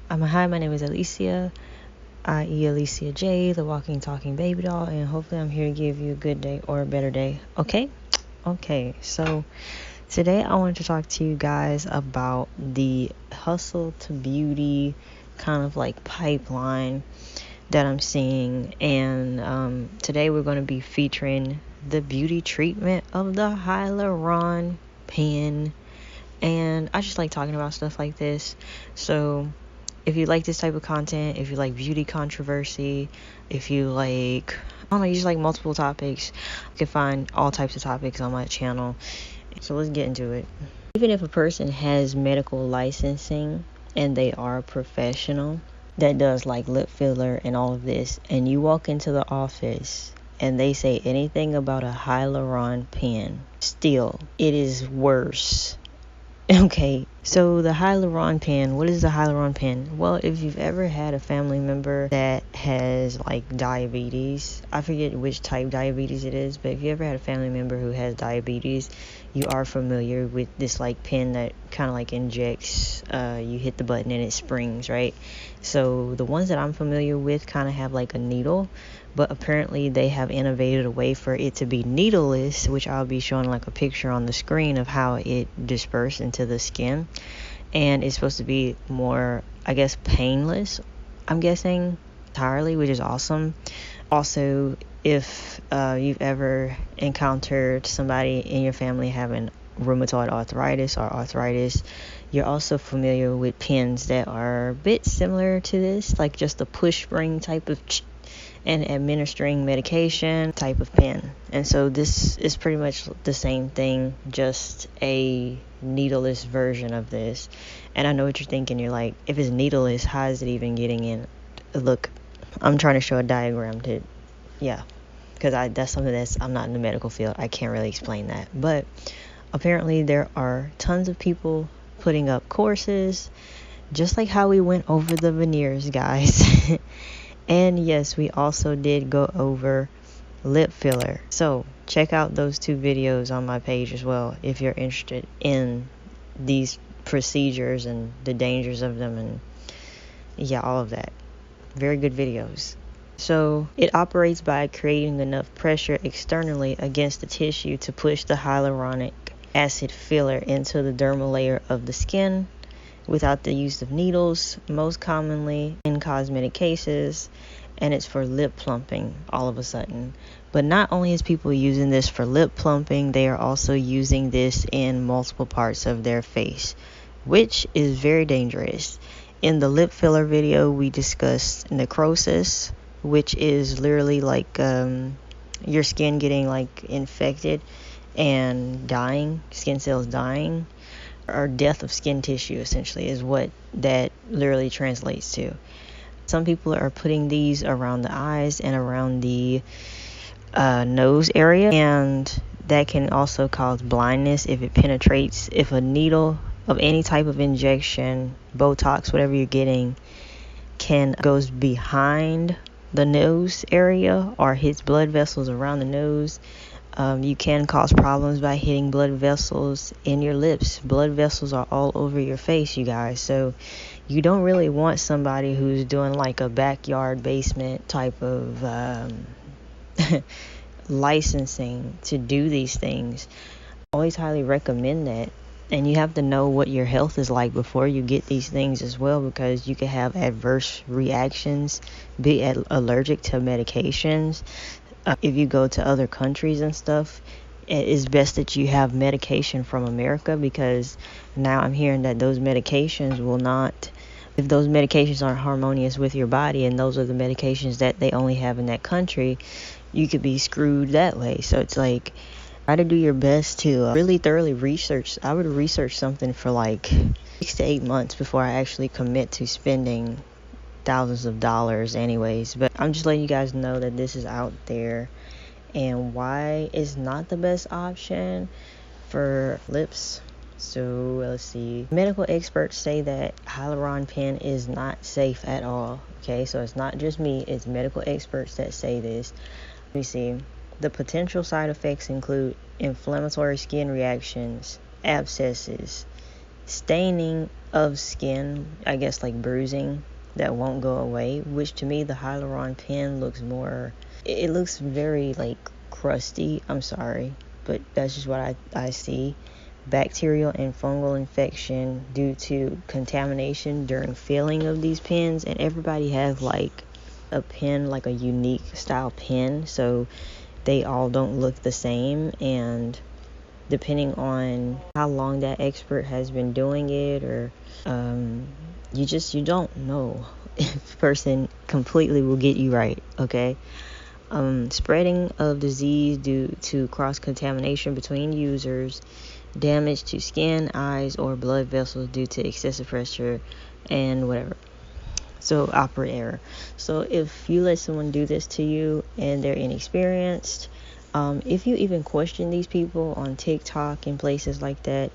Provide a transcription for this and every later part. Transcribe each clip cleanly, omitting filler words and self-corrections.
Hi, my name is Allicia, i.e. Allicia J, the walking, talking baby doll, and hopefully I'm here to give you a good day or a better day, okay? Okay, so today I wanted to talk to you guys about the hustle to beauty kind of like pipeline that I'm seeing, and today we're going to be featuring the beauty treatment of the Hyaluron pen, and I just like talking about stuff like this. So if you like this type of content, if you like beauty controversy, if you like, I don't know, you just like multiple topics, you can find all types of topics on my channel. So let's get into it. Even if a person has medical licensing and they are a professional that does like lip filler and all of this, and you walk into the office and they say anything about a Hyaluron pen, still, it is worse. Okay, so the Hyaluron pen, what is the Hyaluron pen? Well, if you've ever had a family member that has like diabetes, I forget which type diabetes it is, but if you ever had a family member who has diabetes, you are familiar with this like pen that kind of like injects, you hit the button and it springs, right? So the ones that I'm familiar with kind of have like a needle, but apparently they have innovated a way for it to be needleless, which I'll be showing like a picture on the screen of how it disperses into the skin, and it's supposed to be more, I guess, painless, I'm guessing, entirely, which is awesome. Also, if you've ever encountered somebody in your family having rheumatoid arthritis or arthritis, you're also familiar with pens that are a bit similar to this, like just a push spring type of and administering medication type of pen. And so this is pretty much the same thing, just a needleless version of this. And I know what you're thinking. You're like, if it's needleless, how is it even getting in? Look, I'm trying to show a diagram to, yeah, because that's something I'm not in the medical field. I can't really explain that. But apparently there are tons of people putting up courses, just like how we went over the veneers, guys. And yes, we also did go over lip filler. So check out those two videos on my page as well if you're interested in these procedures and the dangers of them, and yeah, all of that. Very good videos. So it operates by creating enough pressure externally against the tissue to push the hyaluronic acid filler into the dermal layer of the skin without the use of needles, most commonly in cosmetic cases, and it's for lip plumping all of a sudden. But not only is people using this for lip plumping, they are also using this in multiple parts of their face, which is very dangerous. In the lip filler video, we discussed necrosis, which is literally like your skin getting like infected and dying, skin cells dying, or death of skin tissue, essentially, is what that literally translates to. Some people are putting these around the eyes and around the nose area, and that can also cause blindness if it penetrates. If a needle of any type of injection, Botox, whatever you're getting, goes behind the nose area or hits blood vessels around the nose, you can cause problems by hitting blood vessels in your lips. Blood vessels are all over your face, you guys. So you don't really want somebody who's doing like a backyard basement type of licensing to do these things. I always highly recommend that. And you have to know what your health is like before you get these things as well, because you can have adverse reactions, be allergic to medications. If you go to other countries and stuff, it is best that you have medication from America, because now I'm hearing that those medications will not, if those medications aren't harmonious with your body, and those are the medications that they only have in that country, you could be screwed that way. So it's like, try to do your best to really thoroughly research. I would research something for like 6 to 8 months before I actually commit to spending thousands of dollars anyways. But I'm just letting you guys know that this is out there and why it's not the best option for lips. So let's see, medical experts say that Hyaluron pen is not safe at all. Okay, so it's not just me, it's medical experts that say this. Let me see. The potential side effects include inflammatory skin reactions, abscesses, staining of skin, I guess, like bruising that won't go away, which to me the Hyaluron pen looks more, it looks very like crusty. I'm sorry, but that's just what I see. Bacterial and fungal infection due to contamination during filling of these pens, and everybody has like a pen, like a unique style pen, so they all don't look the same, and depending on how long that expert has been doing it, or you don't know if the person completely will get you right. Okay. Spreading of disease due to cross-contamination between users, damage to skin, eyes, or blood vessels due to excessive pressure, and whatever. So, operant error. So, if you let someone do this to you and they're inexperienced, if you even question these people on TikTok and places like that,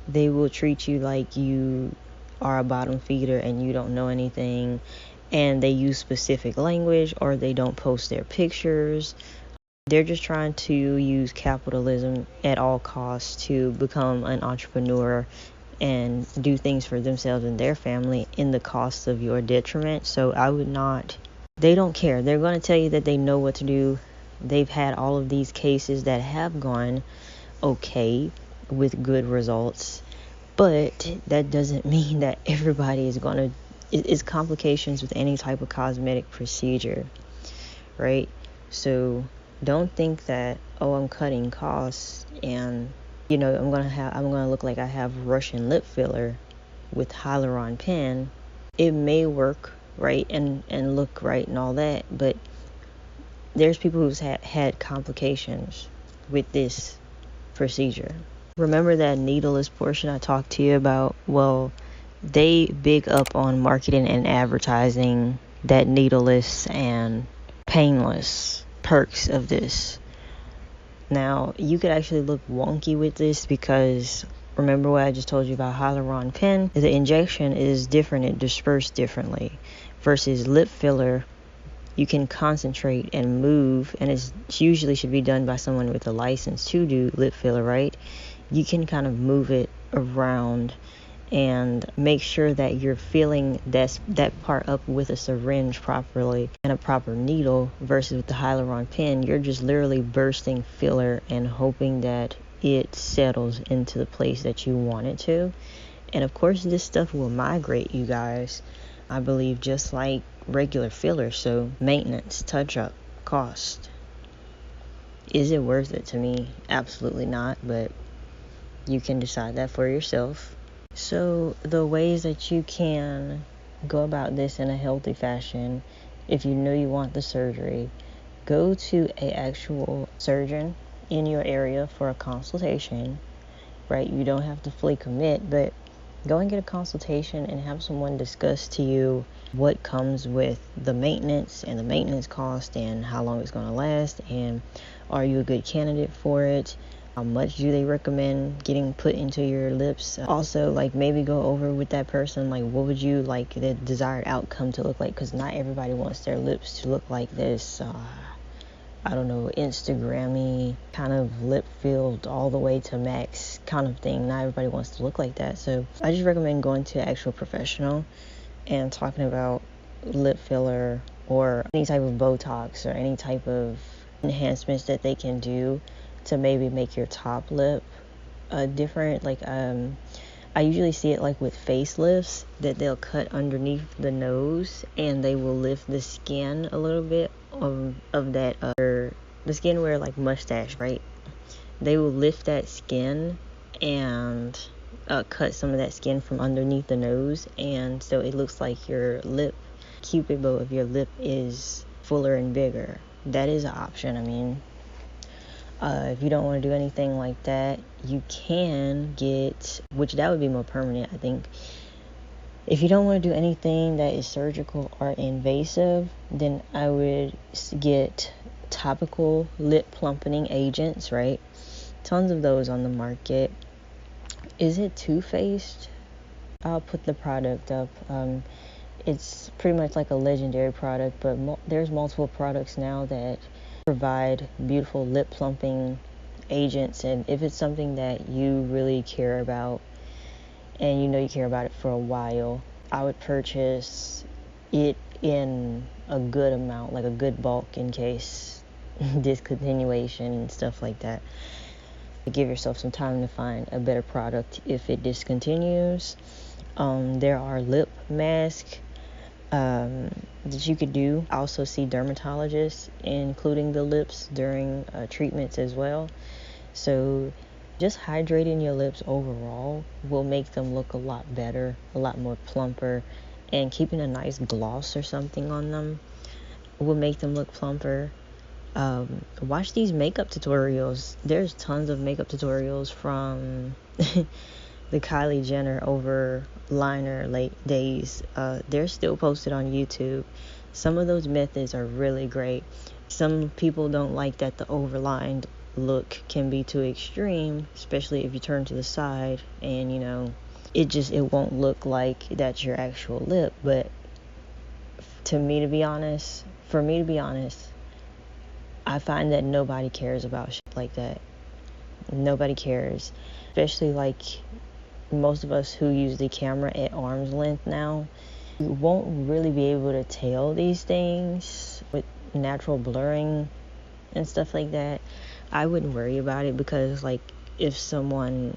they will treat you like you are a bottom feeder and you don't know anything, and they use specific language, or they don't post their pictures. They're just trying to use capitalism at all costs to become an entrepreneur and do things for themselves and their family in the cost of your detriment. So I would not, they don't care. They're going to tell you that they know what to do. They've had all of these cases that have gone okay with good results, but that doesn't mean that everybody is going to, it's complications with any type of cosmetic procedure, right? So don't think that, oh, I'm cutting costs and, I'm gonna look like I have Russian lip filler with Hyaluron pen. It may work right and look right and all that, but there's people who's had complications with this procedure. Remember that needleless portion I talked to you about? Well, they big up on marketing and advertising that needleless and painless perks of this. Now, you could actually look wonky with this because remember what I just told you about Hyaluron pen? The injection is different, it disperses differently, versus lip filler. You can concentrate and move, and it usually should be done by someone with a license to do lip filler, right? You can kind of move it around and make sure that you're filling that part up with a syringe properly and a proper needle, versus with the Hyaluron pen, you're just literally bursting filler and hoping that it settles into the place that you want it to. And of course, this stuff will migrate, you guys, I believe, just like regular filler. So maintenance, touch up, cost. Is it worth it? To me, absolutely not, but you can decide that for yourself. So the ways that you can go about this in a healthy fashion, if you know you want the surgery, go to a actual surgeon in your area for a consultation, right? You don't have to fully commit, but go and get a consultation and have someone discuss to you what comes with the maintenance and the maintenance cost and how long it's going to last, and are you a good candidate for it? How much do they recommend getting put into your lips? Also, like, maybe go over with that person, like, what would you like the desired outcome to look like? Because not everybody wants their lips to look like this, I don't know, Instagrammy kind of lip filled all the way to max kind of thing. Not everybody wants to look like that. So I just recommend going to an actual professional and talking about lip filler or any type of Botox or any type of enhancements that they can do to maybe make your top lip different. Like I usually see it like with facelifts, that they'll cut underneath the nose and they will lift the skin a little bit of that the skin where like mustache, right? They will lift that skin and cut some of that skin from underneath the nose, and so it looks like your lip, cupid bow of your lip, is fuller and bigger. That is an option. I mean, if you don't want to do anything like that, you can get, which that would be more permanent, I think. If you don't want to do anything that is surgical or invasive, then I would get topical lip plumping agents, right? Tons of those on the market. Is it Too Faced? I'll put the product up. It's pretty much like a legendary product, but there's multiple products now that provide beautiful lip plumping agents. And if it's something that you really care about and you know you care about it for a while, I would purchase it in a good amount, like a good bulk, in case discontinuation and stuff like that. Give yourself some time to find a better product if it discontinues. There are lip masks that you could do. I also see dermatologists including the lips during treatments as well. So just hydrating your lips overall will make them look a lot better, a lot more plumper, and keeping a nice gloss or something on them will make them look plumper. Watch these makeup tutorials. There's tons of makeup tutorials from the Kylie Jenner over liner late days. They're still posted on YouTube. Some of those methods are really great. Some people don't like that the overlined look can be too extreme, especially if you turn to the side and, you know, it won't look like that's your actual lip. But for me to be honest, I find that nobody cares about shit like that. Nobody cares, especially like most of us who use the camera at arm's length now. You won't really be able to tell these things with natural blurring and stuff like that. I wouldn't worry about it, because like if someone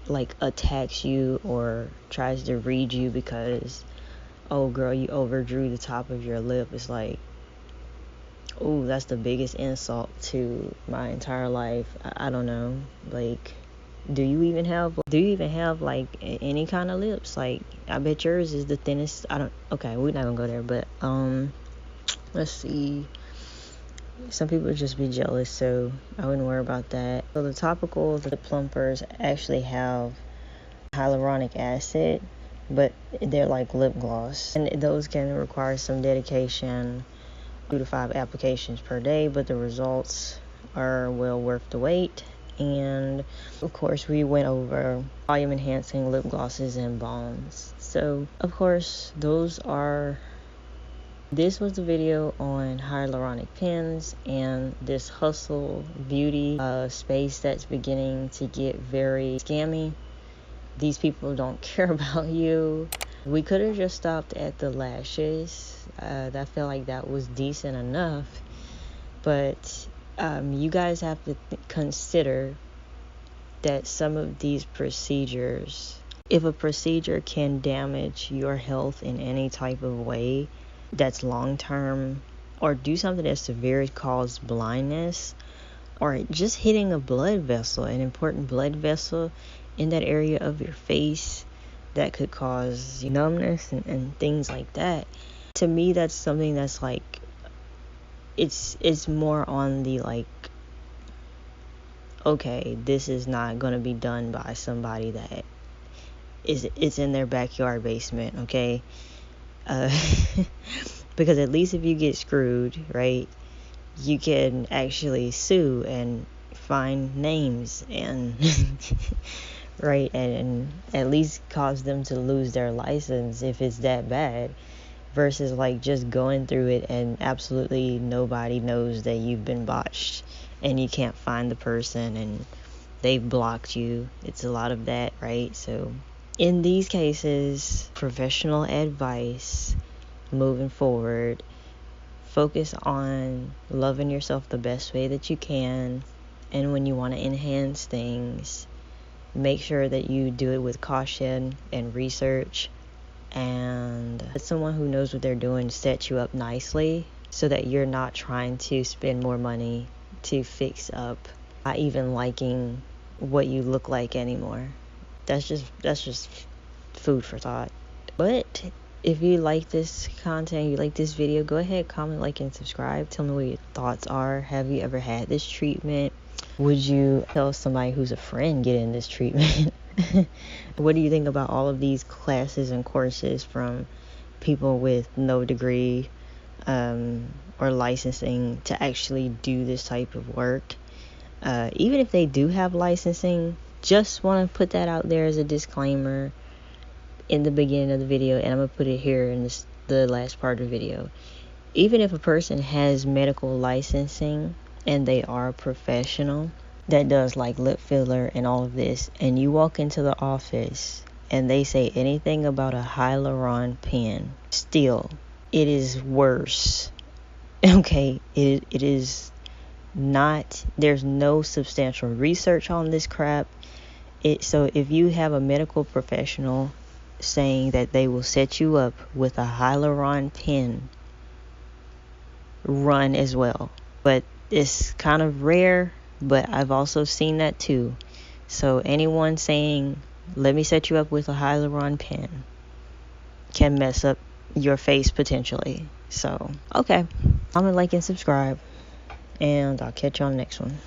like attacks you or tries to read you because, oh girl, you overdrew the top of your lip, it's like, oh, that's the biggest insult to my entire life. I don't know, like, do you even have like any kind of lips? Like, I bet yours is the thinnest. Okay, we're not gonna go there, but let's see. Some people just be jealous, so I wouldn't worry about that. So the topicals, the plumpers actually have hyaluronic acid, but they're like lip gloss, and those can require some dedication, 2 to 5 applications per day, but the results are well worth the wait. And of course, we went over volume enhancing lip glosses and balms. So of course, this was the video on hyaluronic pens and this hustle beauty space that's beginning to get very scammy. These people don't care about you. We could have just stopped at the lashes. I felt like that was decent enough. But you guys have to consider that some of these procedures, if a procedure can damage your health in any type of way that's long term, or do something that's severe, cause blindness, or just hitting a blood vessel, an important blood vessel in that area of your face, that could cause numbness and things like that. To me, that's something that's like, it's more on the like, okay, this is not going to be done by somebody that it's in their backyard basement, okay? Because at least if you get screwed, right, you can actually sue and find names and right, and at least cause them to lose their license if it's that bad, versus like just going through it and absolutely nobody knows that you've been botched and you can't find the person and they've blocked you. It's a lot of that, right? So in these cases, professional advice moving forward, focus on loving yourself the best way that you can. And when you want to enhance things, make sure that you do it with caution and research, and someone who knows what they're doing set you up nicely so that you're not trying to spend more money to fix up, not even liking what you look like anymore. That's just food for thought. But if you like this content, you like this video, go ahead, comment, like, and subscribe. Tell me what your thoughts are. Have you ever had this treatment? Would you tell somebody who's a friend getting this treatment? What do you think about all of these classes and courses from people with no degree or licensing to actually do this type of work? Even if they do have licensing, just want to put that out there as a disclaimer in the beginning of the video, and I'm going to put it here in the last part of the video. Even if a person has medical licensing and they are a professional that does like lip filler and all of this, and you walk into the office and they say anything about a Hyaluron pen, still, it is worse. Okay, it is not, there's no substantial research on this crap. So if you have a medical professional saying that they will set you up with a Hyaluron pen, run as well. But it's kind of rare, but I've also seen that too. So anyone saying, let me set you up with a Hyaluron pen, can mess up your face potentially. So, okay. Comment, like, and subscribe. And I'll catch you on the next one.